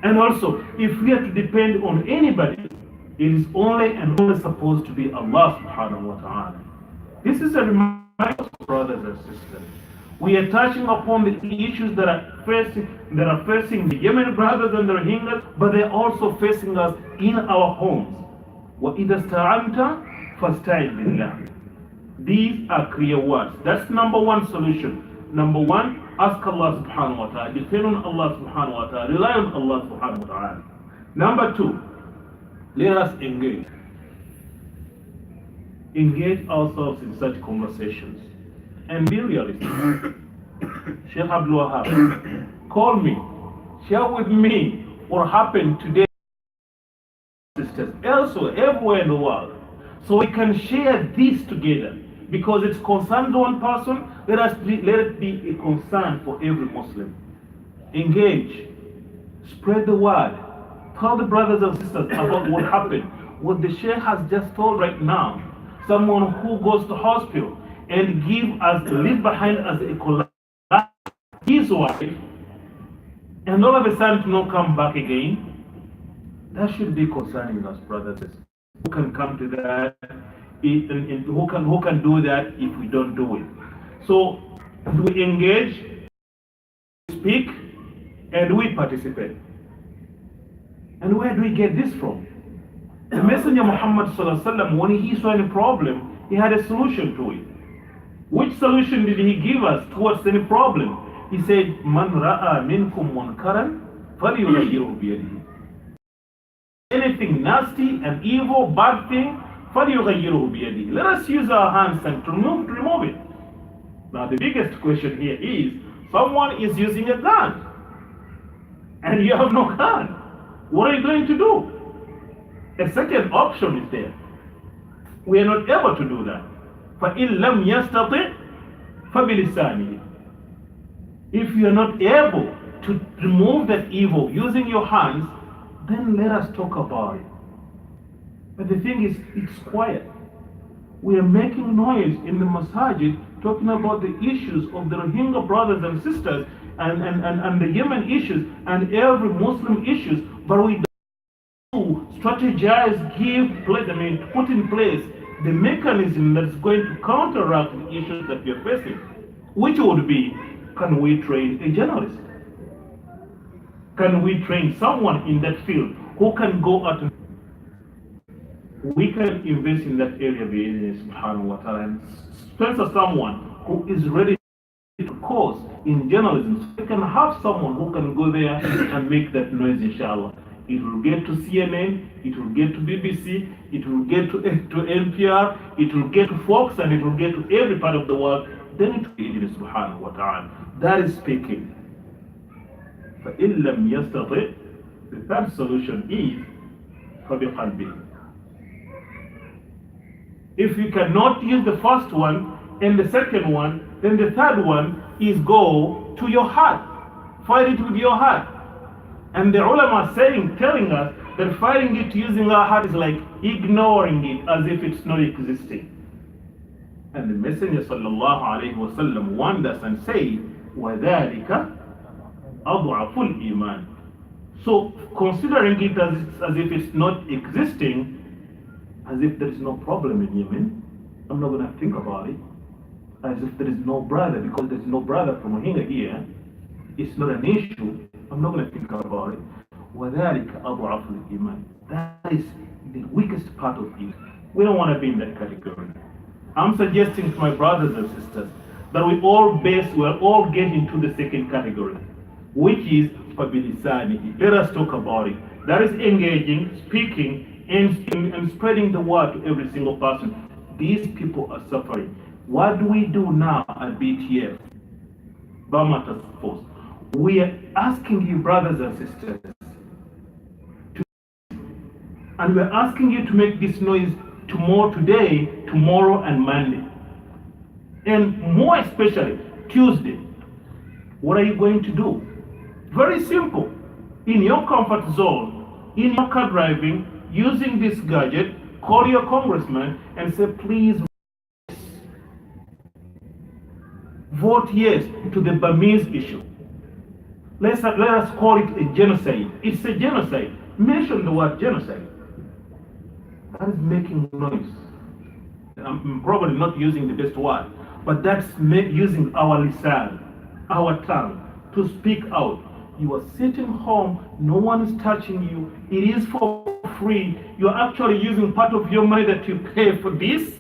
And also, if we are to depend on anybody, it is only and only supposed to be Allah subhanahu wa ta'ala. This is a reminder, brothers and sisters. We are touching upon the issues that are facing the Yemen brothers and the Rohingyas, but they are also facing us in our homes. وَإِذَا اسْتَعَنْتَ فَاسْتَعِنْ بِاللَّهِ. These are clear words. That's number one solution. Number one, ask Allah subhanahu wa ta'ala, depend on Allah subhanahu wa ta'ala, rely on Allah subhanahu wa ta'ala. Number two, let us engage. Engage ourselves in such conversations and be realistic. Sheikh Abdul Wahab, call me, share with me what happened today, sisters, elsewhere, everywhere in the world, so we can share this together. Because it concerns one person, let it be a concern for every Muslim. Engage, spread the word, tell the brothers and sisters about what happened. What the Sheikh has just told right now, someone who goes to hospital and leave behind as a collapse his wife, and all of a sudden to not come back again, that should be concerning us, brothers and sisters. Who can come to that? And who can do that if we don't do it? So we engage, speak, and we participate. And where do we get this from? The Messenger Muhammad SAW, when he saw any problem, he had a solution to it. Which solution did he give us towards any problem? He said, "Man ra'a minkum munkaran falyughayyirhu biyadihi." Anything nasty and evil, bad thing, فَلْيُغَيِّرُهُ بِيَدِهِ. Let us use our hands and to remove it. Now the biggest question here is, someone is using a gun and you have no gun. What are you going to do? A second option is there. We are not able to do that. فَإِن لَمْ يَسْتَطِعْ فَبِلِسَانِهِ. If you are not able to remove that evil using your hands, then let us talk about it. But the thing is, it's quiet. We are making noise in the masajid talking about the issues of the Rohingya brothers and sisters and the Yemen issues and every Muslim issues, but we don't strategize, put in place the mechanism that's going to counteract the issues that we are facing, which would be, can we train a journalist? Can we train someone in that field who can go out and we can invest in that area, subhanahu wa ta'ala, and sponsor someone who is ready to course in journalism. So we can have someone who can go there and make that noise, inshallah. It will get to CNN, it will get to BBC, it will get to NPR, it will get to Fox, and it will get to every part of the world. Then it will be subhanahu wa ta'ala. That is speaking. فَإِن لَمْ يَسْتَطِعْ. The third solution is فَبِقَلْبِهِ. If you cannot use the first one and the second one, then the third one is go to your heart. Fight it with your heart. And the ulama telling us that fighting it using our heart is like ignoring it as if it's not existing. And the Messenger sallallahu alayhi wa sallam warned us and said, وَذَلِكَ أَضْعَفُ الْإِيمَانِ. So considering it as if it's not existing, as if there is no problem in Yemen, I'm not going to think about it. As if there is no brother, because there is no brother from Rohingya here, it's not an issue, I'm not going to think about it. وَذَلِكَ أَضْعَفُ الْإِيمَانِ. That is the weakest part of it. We don't want to be in that category. I'm suggesting to my brothers and sisters that we're all getting to the second category, which is Pabilisanity. Let us talk about it. That is engaging, speaking, and spreading the word to every single person. These people are suffering. What do we do now at BTF, Burma Task Force? We are asking you, brothers and sisters, and we're asking you to make this noise today, tomorrow, and Monday. And more especially, Tuesday. What are you going to do? Very simple. In your comfort zone, in your car driving, using this gadget, call your congressman and say, please vote yes to the Burmese issue. Let us call it a genocide. It's a genocide. Mention the word genocide. That is making noise. I'm probably not using the best word, but that's using our lisan, our tongue, to speak out. You are sitting home, no one is touching you, it is for free. You're actually using part of your money that you pay for this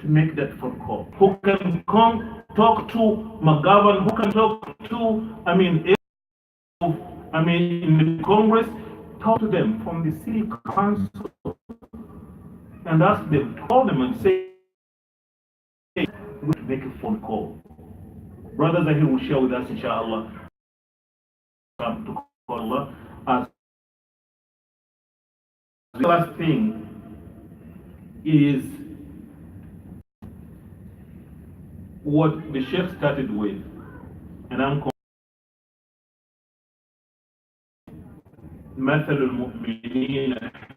to make that phone call. Who can come talk to McGovern, who can talk to, in the Congress, talk to them from the city council and ask them, call them and say, hey, we to make a phone call. Brothers are here will share with us, inshallah, to call Allah. As the last thing is what the Sheikh started with, and I'm مثل المؤمنين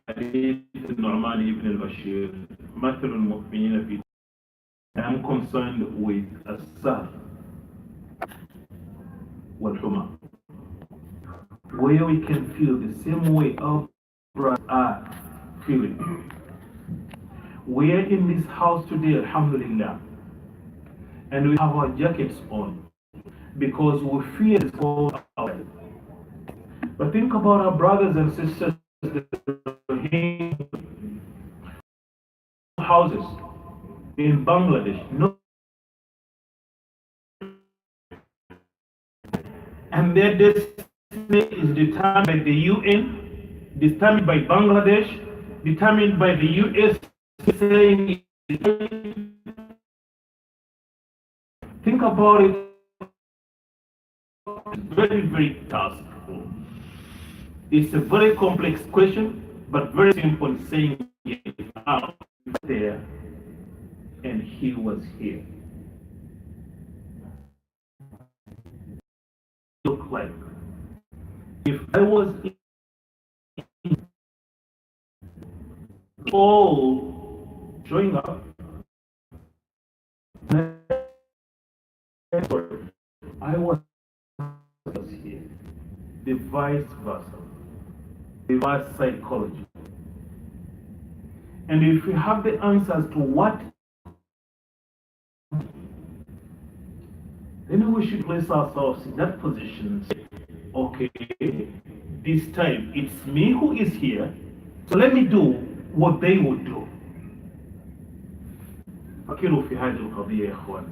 حديث النعمان ibn al-Bashir مثل المؤمنين في I'm concerned with السهر والحمى, where we can feel the same way our brothers are feeling. We are in this house today, alhamdulillah, and we have our jackets on because we fear the cold outside. But think about our brothers and sisters in houses in Bangladesh, and their destiny is determined by the UN, determined by Bangladesh, determined by the US. Saying, think about it. It's very, very tough. It's a very complex question, but very simple, saying out there, and he was here. Look like if I was all showing up, I was here. The vice versa. Reverse psychology. And if we have the answers to what, then we should place ourselves in that position. Say, okay, this time it's me who is here, so let me do what they would do. فكروا في هذه القضية يا إخوان.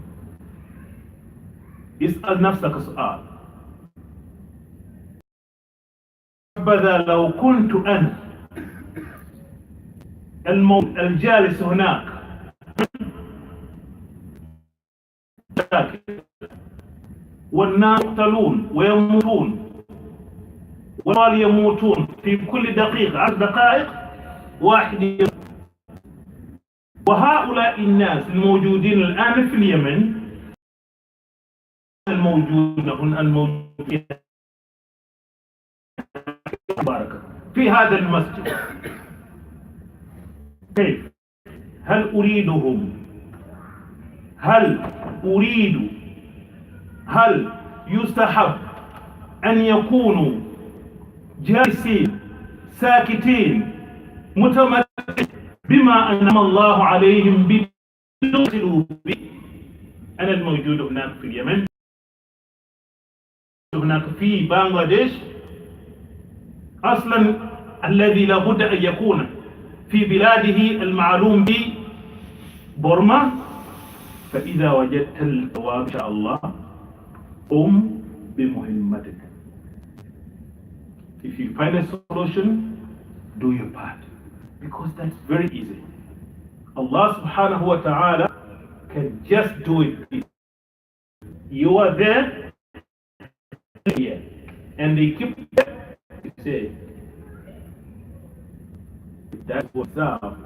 اسأل نفسك سؤال. حبذا لو كنت أنا الجالس هناك والناس يقتلون ويموتون والأطفال يموتون في كل دقيقة 10 دقائق واحد وهؤلاء الناس الموجودين الآن في اليمن الموجودين في هذا المسجد، كيف؟ هل يستحب أن يكونوا جالسين ساكتين متمسكين بما أنعم الله عليهم بيصلوا به؟ أنا الموجود هناك في اليمن، هناك في بنغلاديش، أصلا الذي لابد أن يكون في بلاده المعلوم ببورما فإذا وجدت الجواب إن شاء الله بمهمتك. If you find a solution, do your part. Because that's very easy. Allah subhanahu wa ta'ala can just do it. You are there, here, and they keep say that's what's up.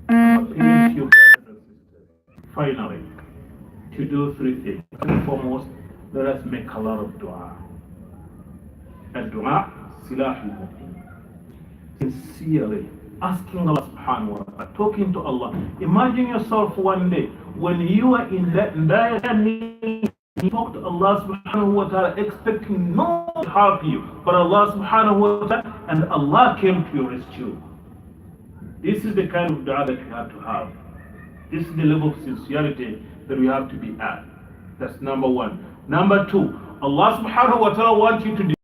I'm appealing to you, brothers and sisters, finally, to do three things. First and foremost, let us make a lot of dua. And dua, silah al-mu'min. Sincerely asking Allah subhanahu wa ta'ala, talking to Allah. Imagine yourself one day when you are in that dire need, you talk to Allah subhanahu wa ta'ala expecting no one to help you, but Allah subhanahu wa ta'ala, and Allah came to your rescue. This is the kind of dua that you have to have. This is the level of sincerity that we have to be at. That's number one. Number two, Allah subhanahu wa ta'ala wants you to do,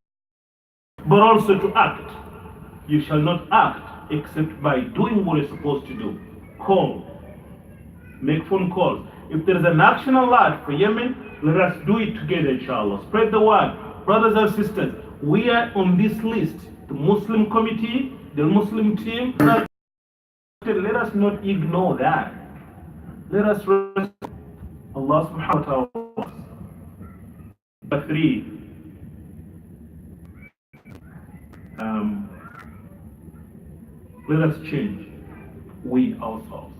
but also to act. You shall not act except by doing what you're supposed to do. Call. Make phone calls. If there is an action alert for Yemen, let us do it together, inshallah. Spread the word. Brothers and sisters, we are on this list. The Muslim committee, the Muslim team. Let us not ignore that. Let us rest. Allah subhanahu wa ta'ala. Number three. Let us change, we ourselves,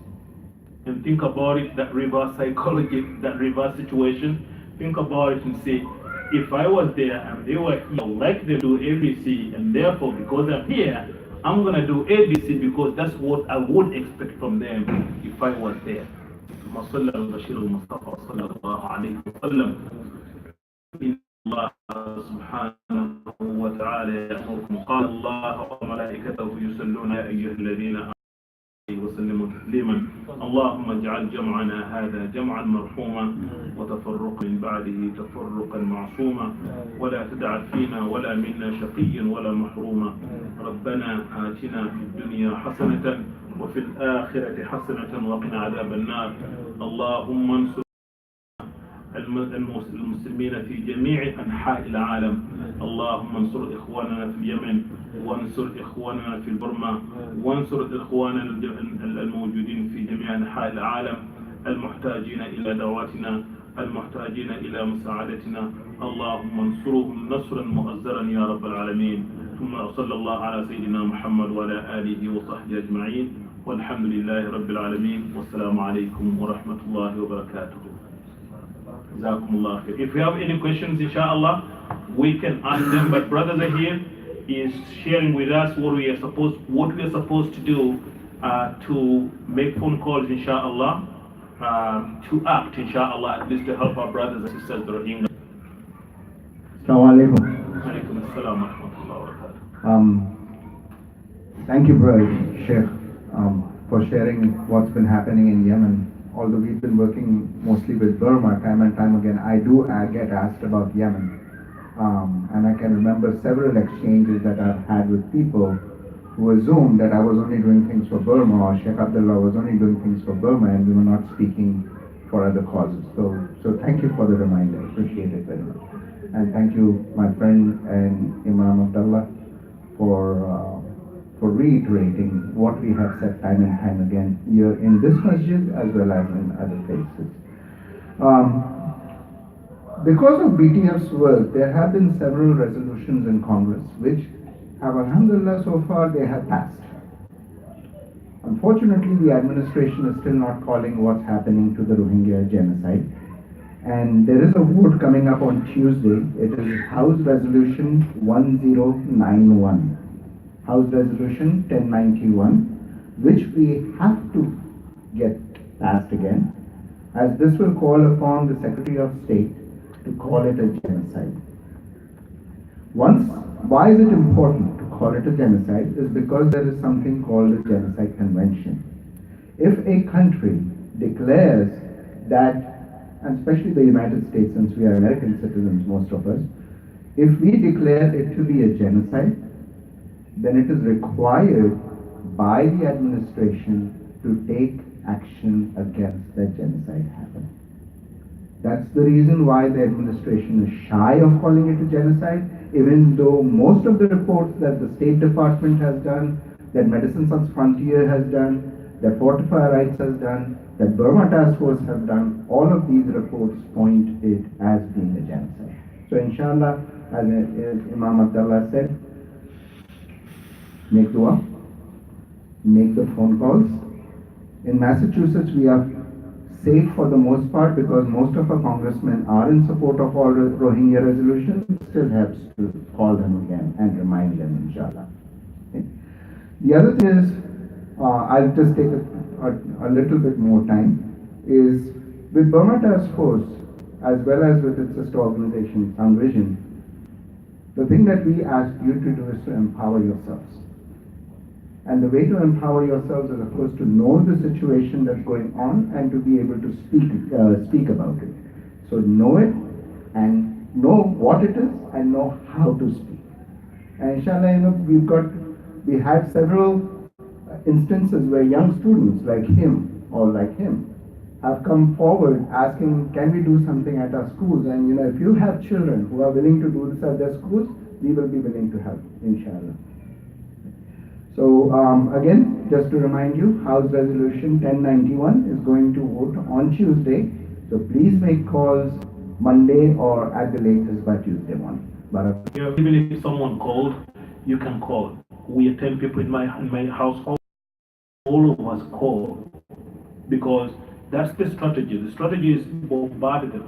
and think about it, that reverse psychology, that reverse situation. Think about it and say, if I was there and they were here, like they do ABC, and therefore because I'm here, I'm going to do ABC because that's what I would expect from them if I was there. الله سبحانه وتعالى يأمركم قال الله وملائكته يصلون يا أيها الذين آمنوا وسلموا تسليما اللهم اجعل جمعنا هذا جمعا مرحوما وتفرق من بعده تفرقا معصوما ولا تدع فينا ولا منا شقيا ولا محروما ربنا آتنا في الدنيا حسنة وفي الآخرة حسنة وقنا عذاب النار اللهم انصر المسلمين في جميع أنحاء العالم اللهم انصر إخواننا في اليمن وانصر إخواننا في برما وانصر إخواننا الموجودين في جميع أنحاء العالم المحتاجين إلى دعواتنا المحتاجين إلى مساعدتنا اللهم انصرهم نصرا مؤزرا يا رب العالمين ثم صلى الله على سيدنا محمد وعلى آله وصحبه أجمعين والحمد لله رب العالمين والسلام عليكم ورحمة الله وبركاته. If you have any questions, inshallah, we can ask them. But brother Zahir is sharing with us what we are supposed to do to make phone calls, inshallah, to act, inshallah, at least to help our brothers and sisters that are in. Assalamu alaikum. Thank you, brother Sheikh, for sharing what's been happening in Yemen. Although we've been working mostly with Burma time and time again, I get asked about Yemen. And I can remember several exchanges that I've had with people who assumed that I was only doing things for Burma, or Sheikh Abdullah was only doing things for Burma, and we were not speaking for other causes. So thank you for the reminder. Appreciate it very much. And thank you, my friend and Imam Abdullah, for reiterating what we have said time and time again here in this masjid as well as in other places. Because of BTF's work, there have been several resolutions in Congress which have, alhamdulillah, so far they have passed. Unfortunately, the administration is still not calling what's happening to the Rohingya genocide. And there is a vote coming up on Tuesday. It is House Resolution 1091. House Resolution 1091, which we have to get passed again, as this will call upon the Secretary of State to call it a genocide. Why is it important to call it a genocide? Is because there is something called a Genocide Convention. If a country declares that, and especially the United States, since we are American citizens, most of us, if we declare it to be a genocide, then it is required by the administration to take action against that genocide happened. That's the reason why the administration is shy of calling it a genocide, even though most of the reports that the State Department has done, that Medicine Sans Frontier has done, that Fortify Rights has done, that Burma Task Force have done, all of these reports point it as being a genocide. So inshallah, as Imam Abdullah said, make dua, make the phone calls. In Massachusetts, we are safe for the most part because most of our congressmen are in support of all Rohingya resolutions. It still helps to call them again and remind them, inshallah. Okay. The other thing is, I'll just take a little bit more time, is with Burma Task Force, as well as with its sister organization, Vision, the thing that we ask you to do is to empower yourselves. And the way to empower yourselves is, of course, to know the situation that's going on and to be able to speak about it. So know it and know what it is and know how to speak. And inshallah, we had several instances where young students like him or like him have come forward asking, can we do something at our schools? And if you have children who are willing to do this at their schools, we will be willing to help, inshallah. So again, just to remind you, House Resolution 1091 is going to vote on Tuesday. So please make calls Monday or at the latest by Tuesday morning. Yeah, even if someone called, you can call. We are 10 people in my household. All of us call because that's the strategy. The strategy is bombard them,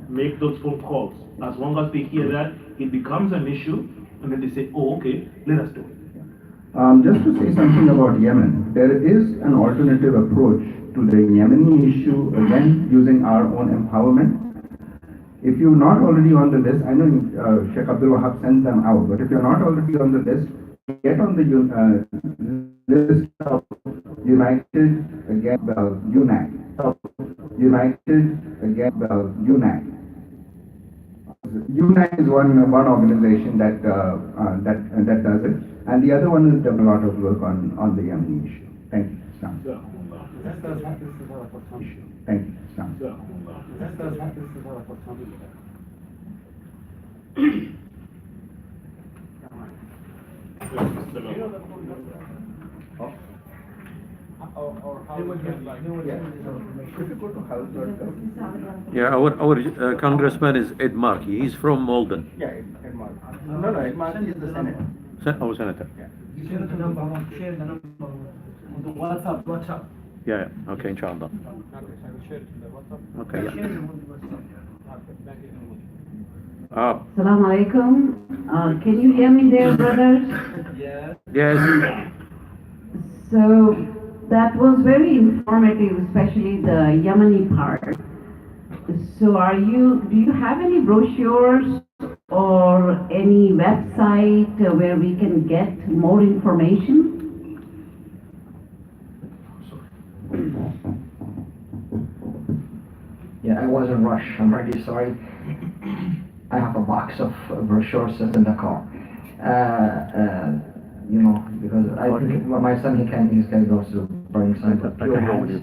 make those phone calls. As long as they hear that, it becomes an issue, and then they say, "Oh, okay, let us do it." Just to say something about Yemen, there is an alternative approach to the Yemeni issue, again using our own empowerment. If you're not already on the list, I know Sheikh Abdul Wahab sends them out, but if you're not already on the list, get on the list of United Against UNAC. United Against UNAC. UNAC is one organization that does it, and the other one is doing a lot of work on the Yemeni issue. Thank you. Thank you. Yeah, our congressman is Ed Markey. He's from Malden. Yeah, Ed Markey. No, Ed Markey is the senator. Senator. Yeah. Share the number on the WhatsApp. Yeah, okay, inshallah. Okay, yeah. Assalamu alaikum. Can you hear me there, brothers? Yes. So that was very informative, especially the Yemeni part. So do you have any brochures or any website where we can get more information? Yeah, I was in rush. I'm really sorry. I have a box of brochures in the car. Because I think my son, he can go to bring some Pure Hands.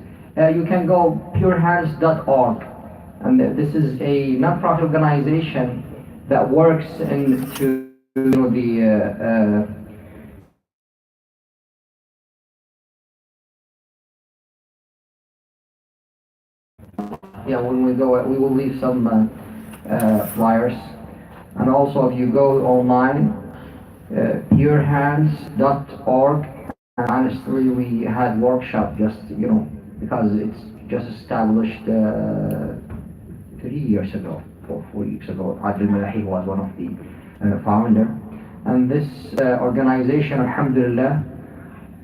You can go purehands.org, and this is a non-profit organization that works into the when we go, we will leave some flyers, and also if you go online, purehands.org. And honestly, we had workshop just because it's just established 3 years ago or 4 weeks ago. Adil Malahi was one of the founder, and this organization, alhamdulillah,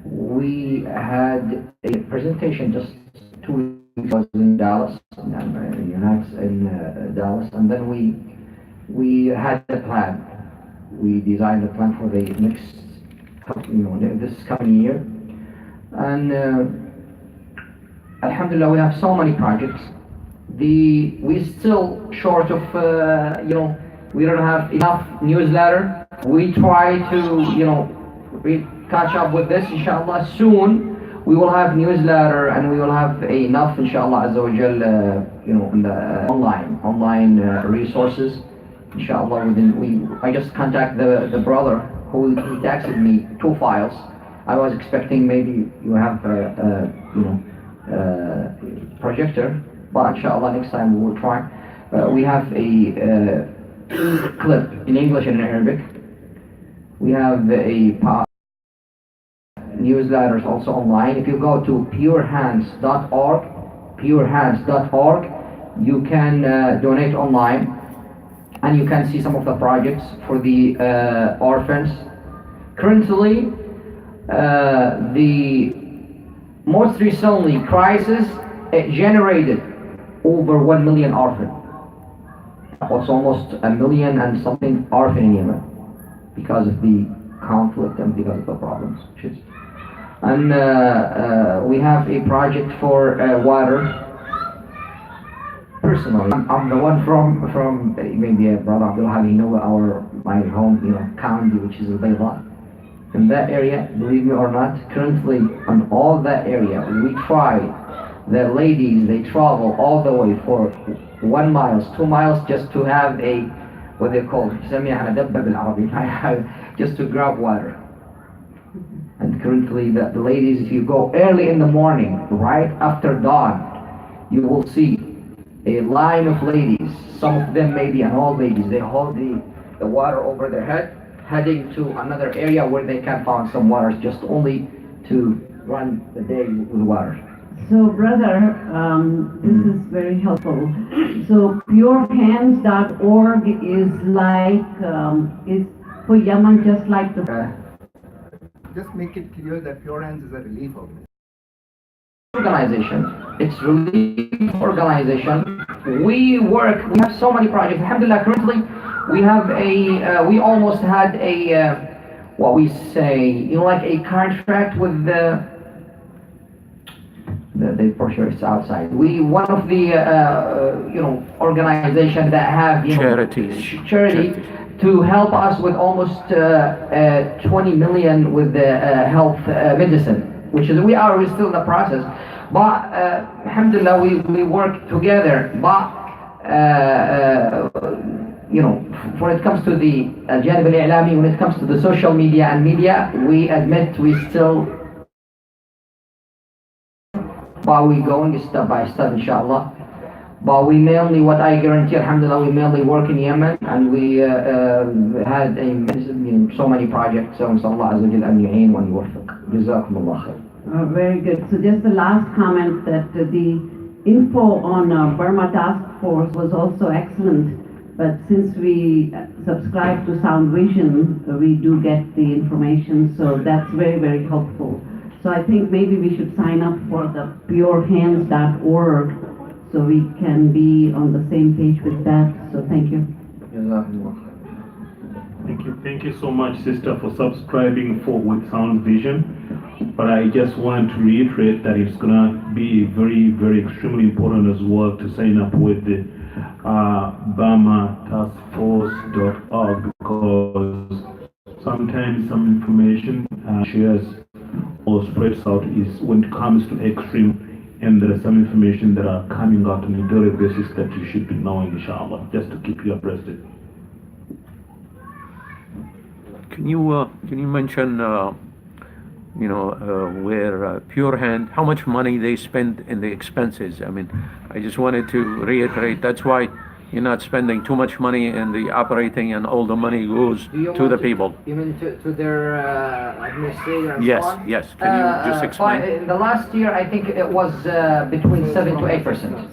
we had a presentation just 2 weeks ago in Dallas, in Dallas, and then we had a plan. We designed a plan for the next, this coming year, and alhamdulillah, we have so many projects. We still short of, we don't have enough newsletter. We try to, catch up with this, inshallah. Soon we will have newsletter and we will have enough, inshallah, Azza wa Jal, in the online resources. Inshallah, I just contact the brother who texted me 2 files. I was expecting maybe you have projector, but inshallah next time we will try. We have a clip in English and in Arabic. We have newsletters also online. If you go to purehands.org, you can donate online, and you can see some of the projects for the orphans. Currently, the most recently crisis, it generated over 1 million orphans. It's almost 1 million and something orphan in Yemen because of the conflict and because of the problems. And we have a project for water. Personally, I'm the one from maybe Brother Abdul Hadi, my home, county, which is Al-Bayda. In that area, believe me or not, currently on all that area, we try. The ladies, they travel all the way for 1 mile, 2 miles, just to have what they call, just to grab water. And currently, the ladies, if you go early in the morning, right after dawn, you will see a line of ladies. Some of them maybe an old ladies. They hold the water over their head, heading to another area where they can find some water, just only to run the day with water. So, brother, this is very helpful. So, purehands.org is like, is for Yemen just like the... Just make it clear that Pure Hands is a relief organization. It's relief organization. We have so many projects. Alhamdulillah, currently we have we almost had what we say, like a contract with the brochure is outside. One of the organizations that have charity to help us with almost 20 million with the health medicine, which is we're still in the process. But alhamdulillah, we work together. But when it comes to the al-janib al-i'lami, when it comes to the social media and media, we admit we still. But we going step by step, inshallah. But we mainly, what I guarantee, alhamdulillah, we mainly work in Yemen, and we had so many projects. So, inshallah, azza wa jal an yu'een wa yuwaffiq. Jazakumullah khair. Very good. So just the last comment that the info on Burma Task Force was also excellent. But since we subscribe to Sound Vision, we do get the information. So that's very, very helpful. So I think maybe we should sign up for the purehands.org so we can be on the same page with that. So thank you. Thank you so much, sister, for subscribing with Sound Vision. But I just want to reiterate that it's gonna be very, very extremely important as well to sign up with the burmataskforce.org, because sometimes some information shares or spreads out is when it comes to extreme, and there are some information that are coming out on a daily basis that you should be knowing, inshallah, just to keep you abreasted. Can you mention where Pure Hand, how much money they spend in the expenses? I mean, I just wanted to reiterate, that's why you're not spending too much money in the operating, and all the money goes to the people. You mean to their administrator and Yes, so on? yes. Can you just explain? In the last year, I think it was between 7 to 8%.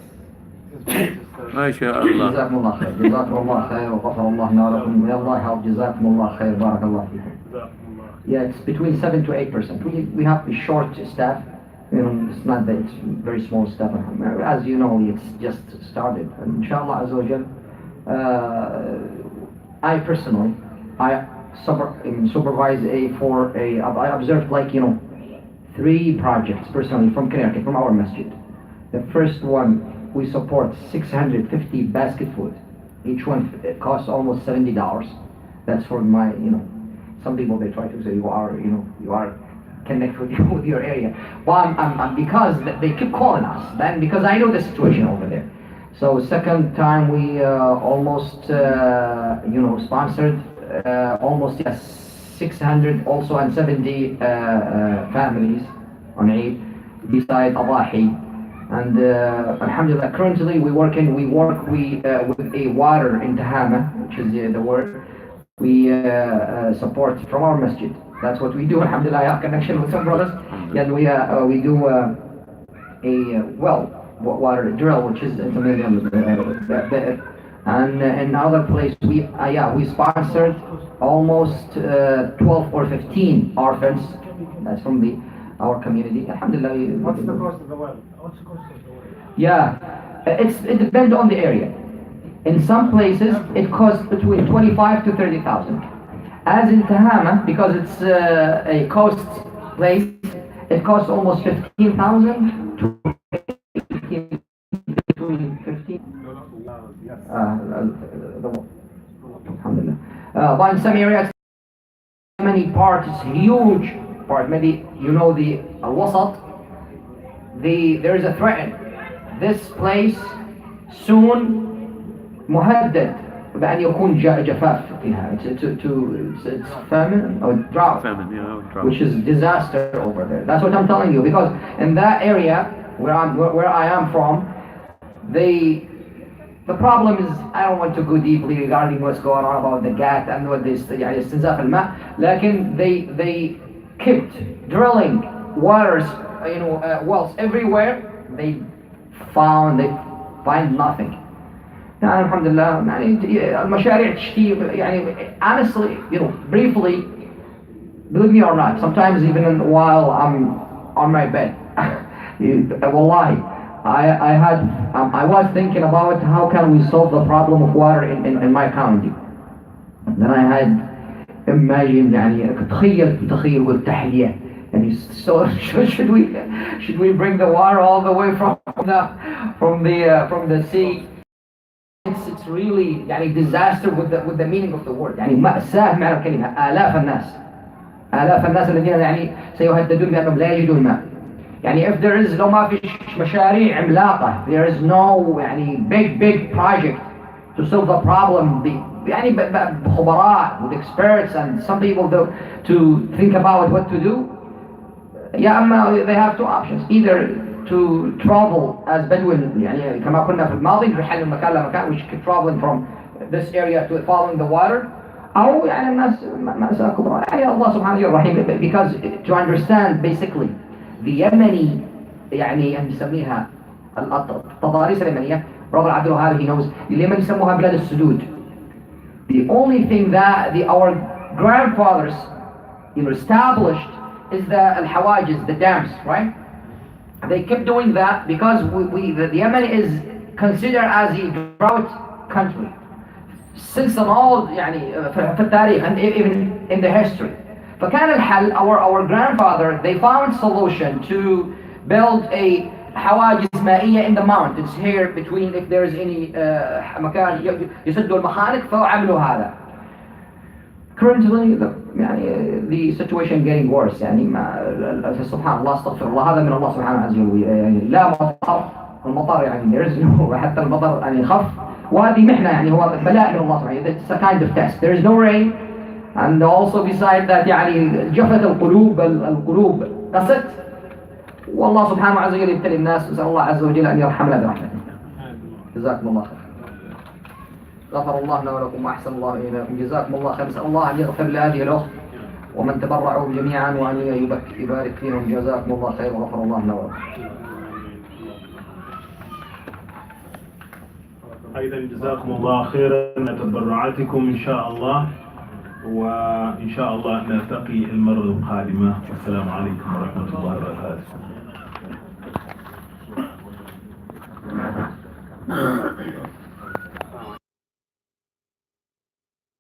MashaAllah. Jazakumullah khair. Jazakumullah khair. Wa ghafarallahu lakum. May Allah help. Jazakumullah khair. Barakallah fikum. Yeah, it's between 7 to 8%. We have a short staff. It's not that it's very small staff. As you know, it's just started. And inshallah, azza wa jal, I personally, supervise I observed 3 projects personally from Connecticut, from our masjid. The first one, we support 650 basket food. Each one costs almost $70. That's for my, some people, they try to say you are connect with you, with your area. Well, because they keep calling us, then because I know the situation over there. So second time we almost, sponsored almost 600 also and 70 families on Eid beside Adahi. And alhamdulillah, currently we work with a water in Tahama, which is the word we support from our masjid. That's what we do. Alhamdulillah, I have connection with some brothers. And we do a water drill, which is it's a million. And in other place we sponsored almost 12 or 15 orphans. That's from our community. Alhamdulillah. What's the cost of the well? Yeah, it depends on the area. In some places it costs between 25 to 30,000. As in Tahama, because it's a coast place, it costs almost 15,000 to between 15. Alhamdulillah. But in some areas, many parts, huge part. Maybe you know the Al-Wasat. There is a threat. This place soon مهدد بأن يكون جفاف فيها. It's famine or drought, which is disaster over there. That's what I'm telling you, because in that area where I am from, the problem is, I don't want to go deeply regarding what's going on about the GAT and what this يعني استنزاف الماء, لكن they kept drilling waters, wells everywhere. They find nothing. يعني الحمد لله يعني المشاريع تشتي يعني honestly, briefly, believe me or not, sometimes even while I'm on my bed, wallahi, I was thinking about how can we solve the problem of water in my county. Then I had imagined يعني تخيل والتحلية. And so should we bring the water all the way from the sea? It's really يعني disaster with the meaning of the word. يعني مأساة معنى الكلمة. آلاف الناس الذين يعني سيهددون بأنهم لا يجدون ماء. يعني if there is لو ما في مشاريع عملاقة, there is no يعني big project to solve the problem. يعني بخبراء, with experts and some people to think about what to do. they have two options, either to travel as Bedouin يعني كما كنا في الماضي نحل من مكان لمكان, which keep traveling from this area to following the water, أو يعني الناس مأساة كبرى. يعني الله سبحانه الرحيم, because to understand basically the Yemeni يعني نسميها التضاريس اليمنية, Brother Abdul Wahab, he knows, اليمن يسموها بلاد السدود. The only thing that our grandfathers established is the al-hawajiz, the dams, right? They kept doing that because the Yemen is considered as a drought country since all يعني في التاريخ and even in the history. فكان الحل, our grandfather, they found solution to build a حواجز مائية in the mountains here between, if there is any مكان يسدوا المخارج فعملوا هذا. Currently the situation getting worse يعني سبحان الله, استغفر الله, هذا من الله سبحانه عز وجل. يعني لا المطر يعني there is no, حتى المطر يعني خف, وهذه محنة يعني هو بلاء من الله سبحانه. It's a kind of test. There is no rain, and also beside that يعني جفت القلوب قست, والله سبحانه عز وجل يبتلي الناس. نسأل الله عز وجل أن يرحمنا برحمته. جزاكم الله خير. غفر الله لنا ولكم وأحسن الله إليكم. جزاكم الله خير. نسأل الله أن يغفر لهذه الأخت ومن تبرعوا جميعا وأن يبارك فيهم. جزاكم الله خير وغفر الله لنا ولكم. أيضا جزاكم الله خيرا تبرعاتكم إن شاء الله، وإن شاء الله نلتقي المرة القادمة. والسلام عليكم ورحمة الله.